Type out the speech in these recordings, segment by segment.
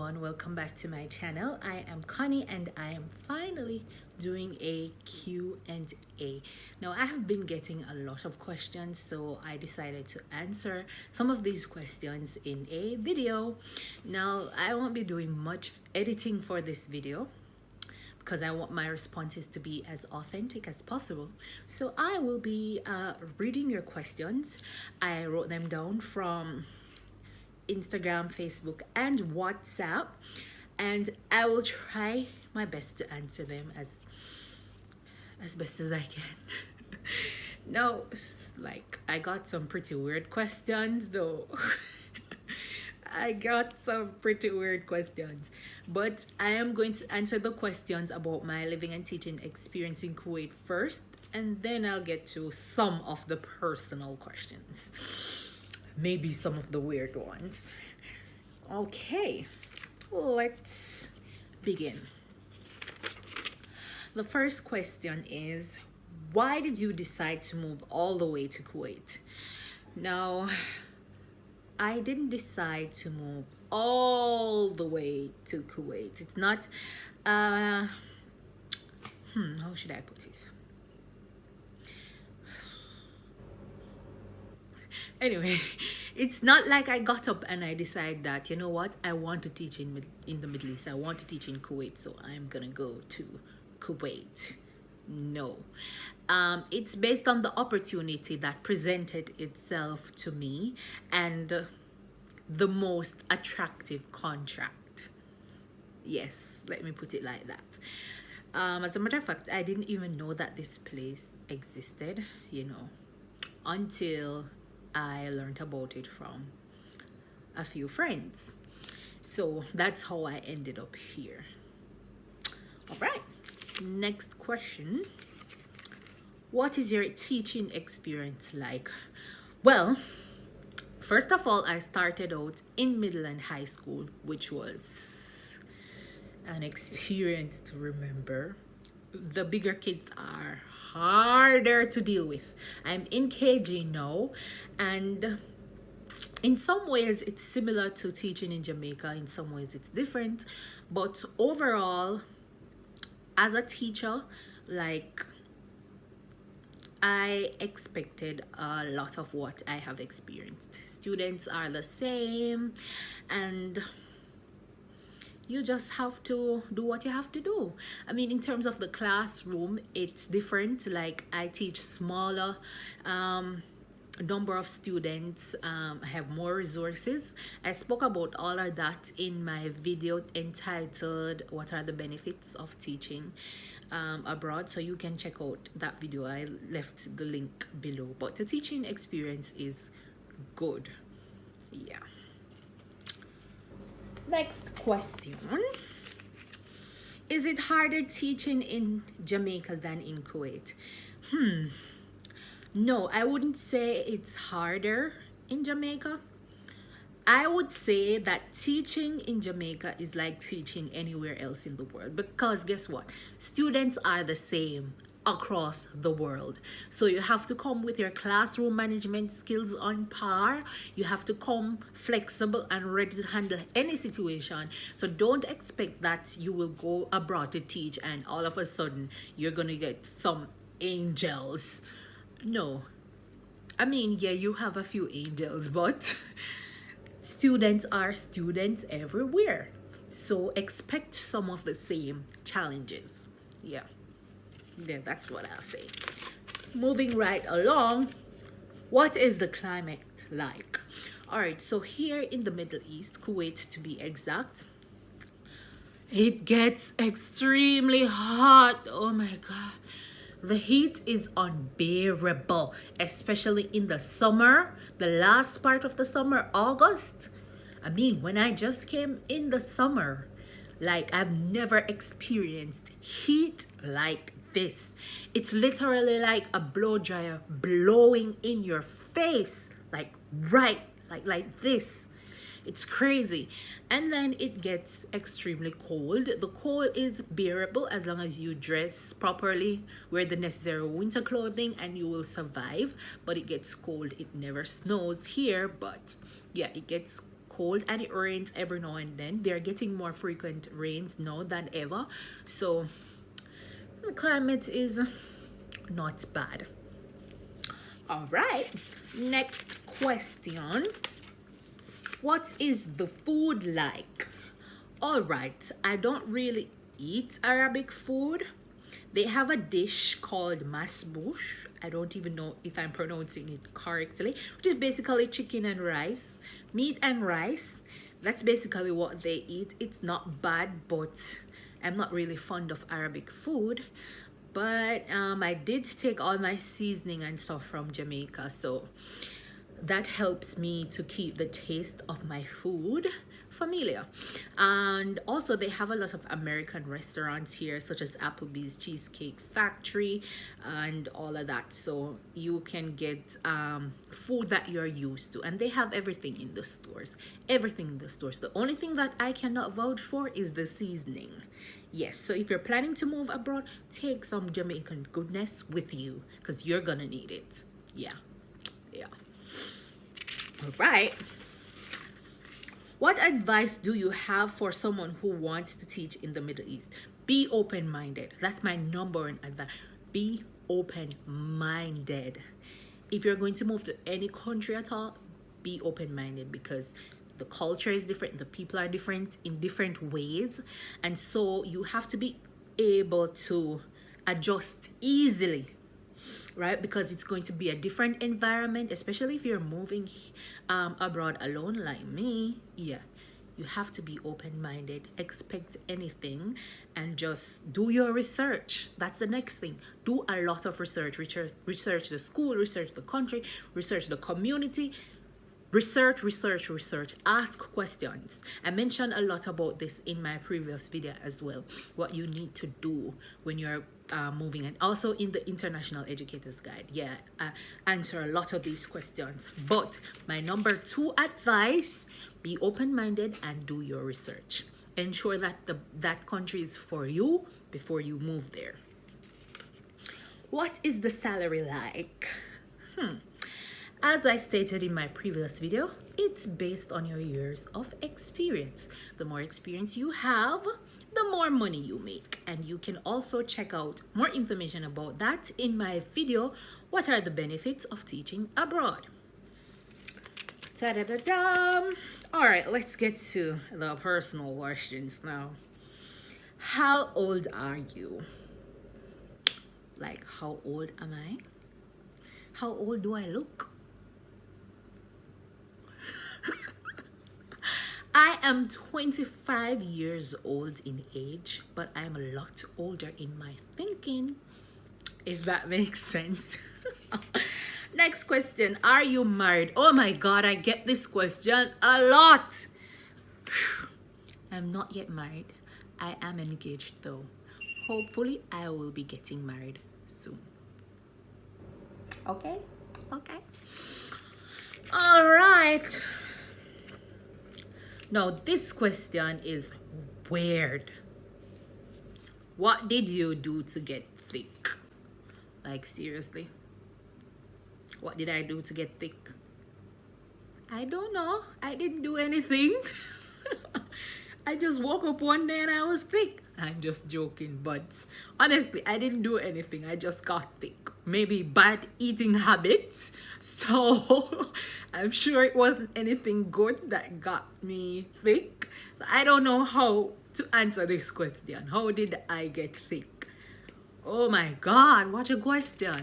everyone, welcome back to my channel. I am Connie and I am finally doing a Q&A. Now I have been getting a lot of questions, so I decided to answer some of these questions in a video. Now I won't be doing much editing for this video because I want my responses to be as authentic as possible. So I will be reading your questions. I wrote them down from Instagram, Facebook, and WhatsApp, and I will try my best to answer them as best as I can. Now, like, I got some pretty weird questions though. I got some pretty weird questions, but I am going to answer the questions about my living and teaching experience in Kuwait first, and then I'll get to some of the personal questions. Maybe some of the weird ones. Okay, let's begin. The first question is, why did you decide to move all the way to Kuwait? Now, I didn't decide to move all the way to Kuwait. It's not, how should I put it? Anyway, it's not like I got up and I decided that, you know what, I want to teach in the Middle East. I want to teach in Kuwait, so I'm gonna go to Kuwait. No. It's based on the opportunity that presented itself to me and the most attractive contract. Yes, let me put it like that. As a matter of fact, I didn't even know that this place existed, until I learned about it from a few friends. So that's how I ended up here. All right, next question. What is your teaching experience like? Well, first of all, I started out in middle and high school, which was an experience to remember. The bigger kids are harder to deal with. I'm in KG now, and in some ways it's similar to teaching in Jamaica. In some ways it's different, but overall, as a teacher, like, I expected a lot of what I have experienced. Students are the same, and you just have to do what you have to do. I mean, in terms of the classroom, it's different. Like, I teach smaller number of students. I have more resources. I spoke about all of that in my video entitled "What are the benefits of teaching abroad?" So you can check out that video. I left the link below. But the teaching experience is good. Yeah. Next question. Is it harder teaching in Jamaica than in Kuwait? No, I wouldn't say it's harder in Jamaica. I would say that teaching in Jamaica is like teaching anywhere else in the world, because guess what? Students are the same across the world. So you have to come with your classroom management skills on par. You have to come flexible and ready to handle any situation. So don't expect that you will go abroad to teach and all of a sudden you're gonna get some angels. No. I mean, yeah, you have a few angels, but students are students everywhere. So expect some of the same challenges. Yeah, that's what I'll say. Moving right along, what is the climate like? All right, so here in the Middle East, Kuwait to be exact, it gets extremely hot. Oh my God. The heat is unbearable, especially in the summer, the last part of the summer, August. I mean, when I just came in the summer, like, I've never experienced heat like this. It's literally like a blow dryer blowing in your face, like right, like this. It's crazy. And then it gets extremely cold. The cold is bearable as long as you dress properly, wear the necessary winter clothing, and you will survive. But it gets cold. It never snows here, but yeah, it gets cold and it rains every now and then. They're getting more frequent rains now than ever. So the climate is not bad. All right, next question. What is the food like? All right, I don't really eat Arabic food. They have a dish called masbouche. I don't even know if I'm pronouncing it correctly, which is basically chicken and rice, meat and rice. That's basically what they eat. It's not bad, but I'm not really fond of Arabic food. But I did take all my seasoning and stuff from Jamaica, so that helps me to keep the taste of my food familiar. And also they have a lot of American restaurants here, such as Applebee's, Cheesecake Factory, and all of that, so you can get food that you're used to, and they have everything in the stores. The only thing that I cannot vouch for is the seasoning. Yes, so if you're planning to move abroad, take some Jamaican goodness with you, because you're gonna need it. Yeah. All right. What advice do you have for someone who wants to teach in the Middle East? Be open-minded. That's my number one advice. Be open-minded. If you're going to move to any country at all, be open-minded, because the culture is different, the people are different in different ways, and so you have to be able to adjust easily, right? Because it's going to be a different environment, especially if you're moving abroad alone like me. Yeah, you have to be open-minded, expect anything, and just do your research. That's the next thing. Do a lot of research research the school, research the country, research the community. Research. Ask questions. I mentioned a lot about this in my previous video as well, what you need to do when you're moving, and also in the International Educators Guide. Yeah, answer a lot of these questions. But my number 2 advice: be open-minded and do your research. Ensure that that country is for you before you move there. What is the salary like? As I stated in my previous video, it's based on your years of experience. The more experience you have, the more money you make. And you can also check out more information about that in my video, What are the benefits of teaching abroad? Ta-da-da-da! All right, let's get to the personal questions now. How old are you? Like, how old am I? How old do I look? I am 25 years old in age, but I'm a lot older in my thinking, if that makes sense. Next question. Are you married? Oh my God, I get this question a lot. I'm not yet married. I am engaged though. Hopefully, I will be getting married soon. Okay? All right. Now, this question is weird. What did you do to get thick? Like, seriously? What did I do to get thick? I don't know. I didn't do anything. I just woke up one day and I was thick. I'm just joking, but honestly, I didn't do anything. I just got thick. Maybe bad eating habits. So I'm sure it wasn't anything good that got me thick. So I don't know how to answer this question. How did I get thick? Oh my God, what a question.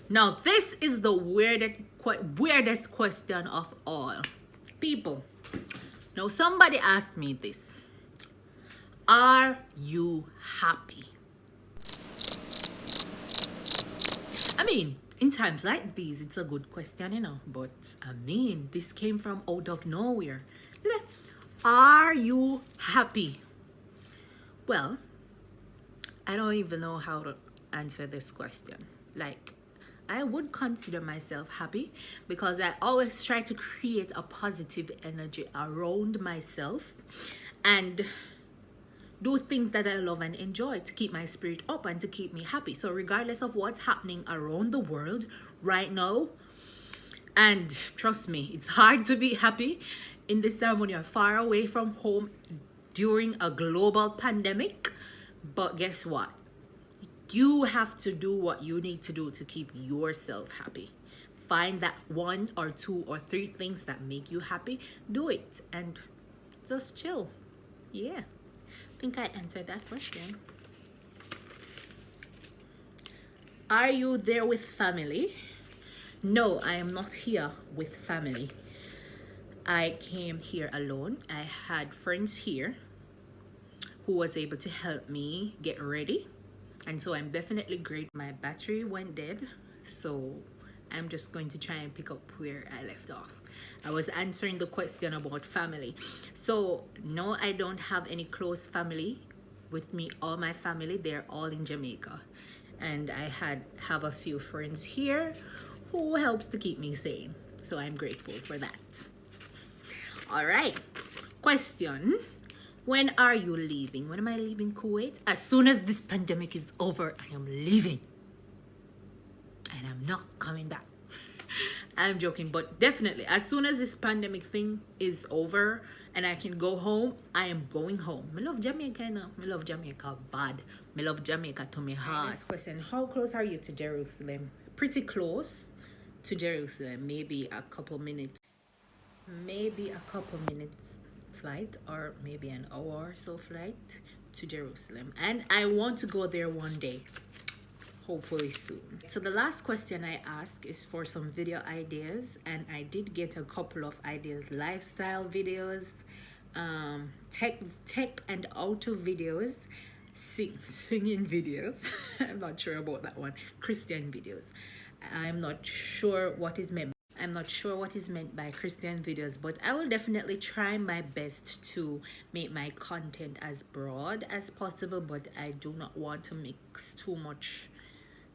Now, this is the weirdest question of all. People, now somebody asked me this. Are you happy? I mean, in times like these, it's a good question, you know. But, I mean, this came from out of nowhere. Are you happy? Well, I don't even know how to answer this question. Like, I would consider myself happy because I always try to create a positive energy around myself and do things that I love and enjoy to keep my spirit up and to keep me happy. So regardless of what's happening around the world right now, And trust me, it's hard to be happy in this time when you're far away from home during a global pandemic. But guess what? You have to do what you need to do to keep yourself happy. Find that one or two or three things that make you happy. Do it and just chill. Yeah. I think I answered that question. Are you there with family? No, I am not here with family. I came here alone. I had friends here who was able to help me get ready. And so I'm definitely great. My battery went dead. So I'm just going to try and pick up where I left off. I was answering the question about family. So no, I don't have any close family with me. All my family, they're all in Jamaica. And I have a few friends here who helps to keep me sane. So I'm grateful for that. All right. Question. When are you leaving? When am I leaving Kuwait? As soon as this pandemic is over, I am leaving. And I'm not coming back. I'm joking, but definitely, as soon as this pandemic thing is over and I can go home, I am going home. I love Jamaica now. I love Jamaica bad. I love Jamaica to my heart. Next question. How close are you to Jerusalem? Pretty close to Jerusalem. Maybe a couple minutes. Maybe a couple minutes flight, or maybe an hour or so flight to Jerusalem. And I want to go there one day, hopefully soon. So the last question I asked is for some video ideas, and I did get a couple of ideas: lifestyle videos, tech and auto videos, singing videos. I'm not sure about that one. Christian videos. I'm not sure what is meant. I'm not sure what is meant by Christian videos, but I will definitely try my best to make my content as broad as possible, but I do not want to mix too much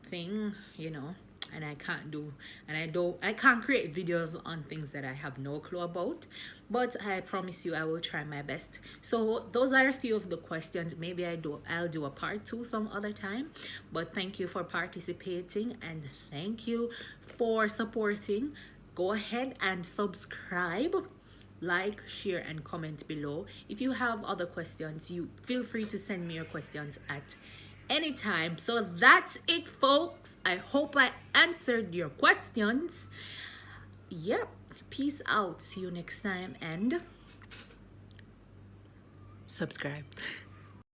thing, and I can't create videos on things that I have no clue about, but I promise you I will try my best. So those are a few of the questions. Maybe I'll do a part 2 some other time, but thank you for participating and thank you for supporting. Go ahead and subscribe, like, share, and comment below. If you have other questions, you feel free to send me your questions at anytime. So that's it, folks. I hope I answered your questions. Yep. Peace out. See you next time and subscribe.